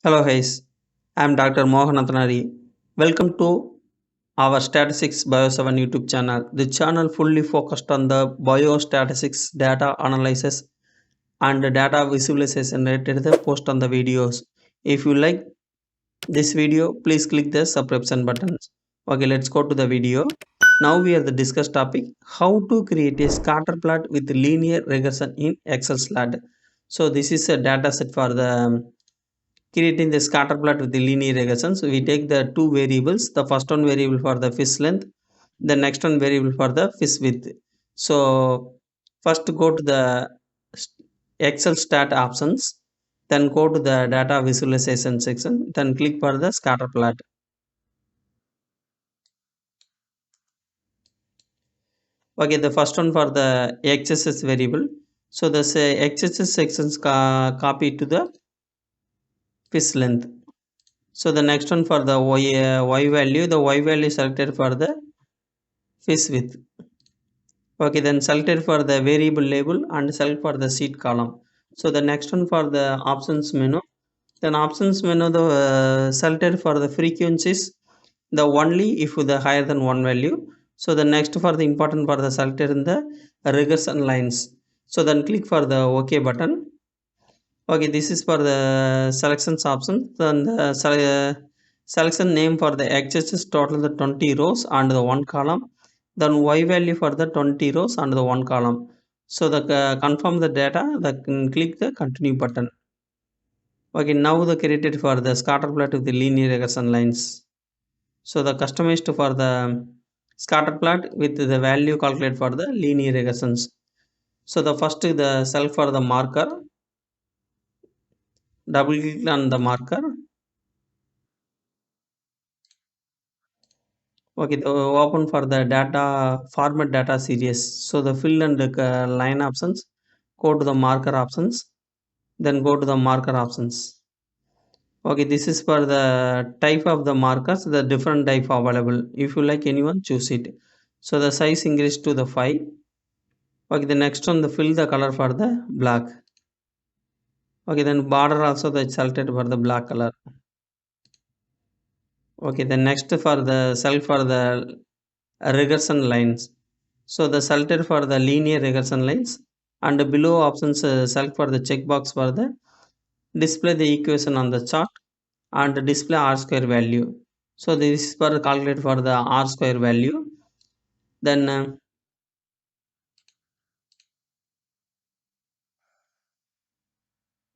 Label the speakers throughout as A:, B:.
A: Hello guys, I am Dr. Mohan Athanari. Welcome to our Statistics Bio 7 YouTube channel. The channel fully focused on the biostatistics data analysis and data visualization related to the post on the videos. If you like this video, please click the subscription buttons. Okay, let's go to the video. Now we are the discuss topic how to create a scatter plot with linear regression in XLSTAT. So this is a data set for the creating the scatter plot with the linear regression. So we take the two variables, the first one variable for the fish length, the next one variable for the fish width. So first go to the excel stat options, then go to the data visualization section, then click for the scatter plot. Okay, the first one for the xss variable. So the say xss sections copy to the fish length. So the next one for the y value, the y value selected for the fish width. Okay, then selected for the variable label and select for the sheet column. So the next one for the options menu. Then options menu the selected for the frequencies, the only if the higher than one value. So the next for the important for the selected in the regression lines. So then click for the OK button. Okay, this is for the selections option. Then the selection name for the axis is total the 20 rows and the one column. Then y value for the 20 rows and the one column. So the confirm the data, the click the continue button. Okay, now the created for the scatter plot with the linear regression lines. So the customized for the scatter plot with the value calculated for the linear regressions. So the first the cell for the marker, double click on the marker. Okay, the open for the data format data series. So the fill and the line options, go to the marker options, then go to the marker options. Okay, this is for the type of the markers, the different type available. If you like anyone, choose it. So the size increase to the 5. Okay, the next one, the fill the color for the black. Okay, then border also the selected for the black color. Okay, the next for the cell for the regression lines. So the selected for the linear regression lines and below options select for the checkbox for the display the equation on the chart and display r square value. So this is for calculate for the r square value. Then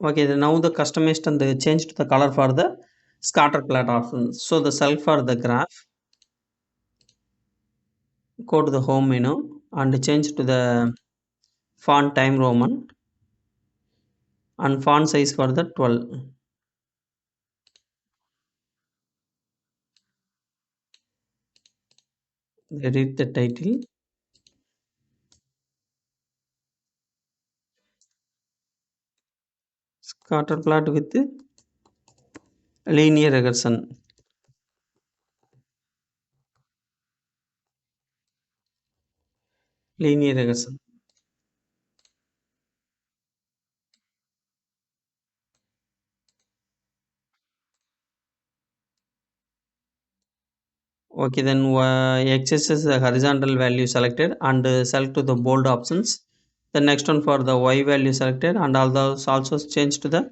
A: okay, now the customized and the changed the color for the scatter plot option. So the select for the graph, go to the home menu and change to the font time Roman and font size for the 12. Edit the title. Scatter plot with linear regression. Linear regression. Okay, then XS is the horizontal value selected and select to the bold options. The next one for the Y value selected and all those also change to the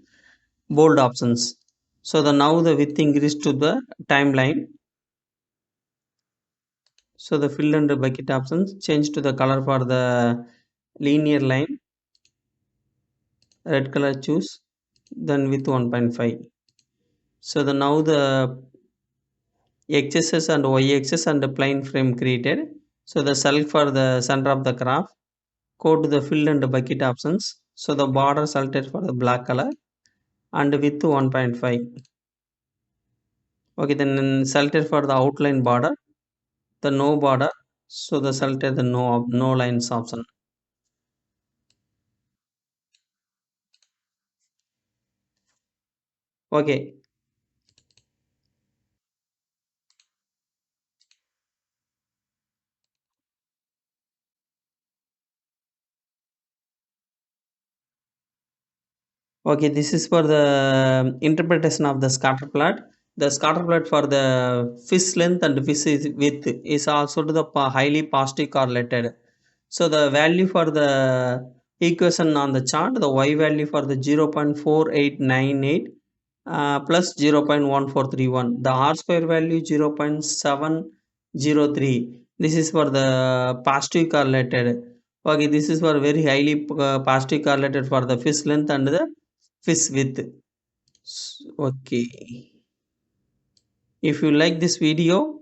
A: bold options. So the now the width increase to the timeline. So the fill and the bucket options change to the color for the linear line. Red color choose. Then with 1.5. So the now the x-axis and y-axis and the plane frame created. So the select for the center of the graph, go to the fill and the bucket options. So the border selected for the black color and width 1.5. Okay, then selected for the outline border, the no border. So the selected the no lines option. Okay, Okay, this is for the interpretation of the scatter plot. The scatter plot for the fish length and fish width is also to the highly positive correlated. So the value for the equation on the chart, the y value for the 0.4898 plus 0.1431, the r square value 0.703. This is for the positive correlated. Okay, this is for very highly positive correlated for the fish length and the fish width. Okay, if you like this video,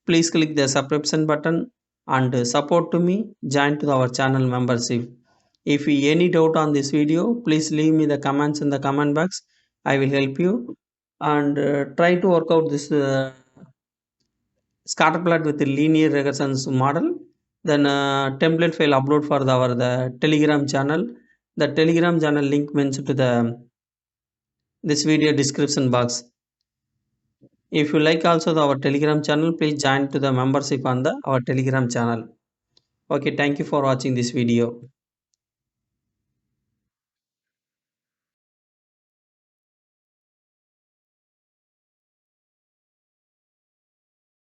A: please click the subscription button and support to me. Join to our channel membership. If you any doubt on this video, please leave me the comments in the comment box. I will help you, and try to work out this scatter plot with the linear regressions model. Then template file upload for the telegram channel. The telegram channel link mentioned to the this video description box. If you like also our telegram channel, please join to the membership on the our telegram channel. Okay, thank you for watching this video.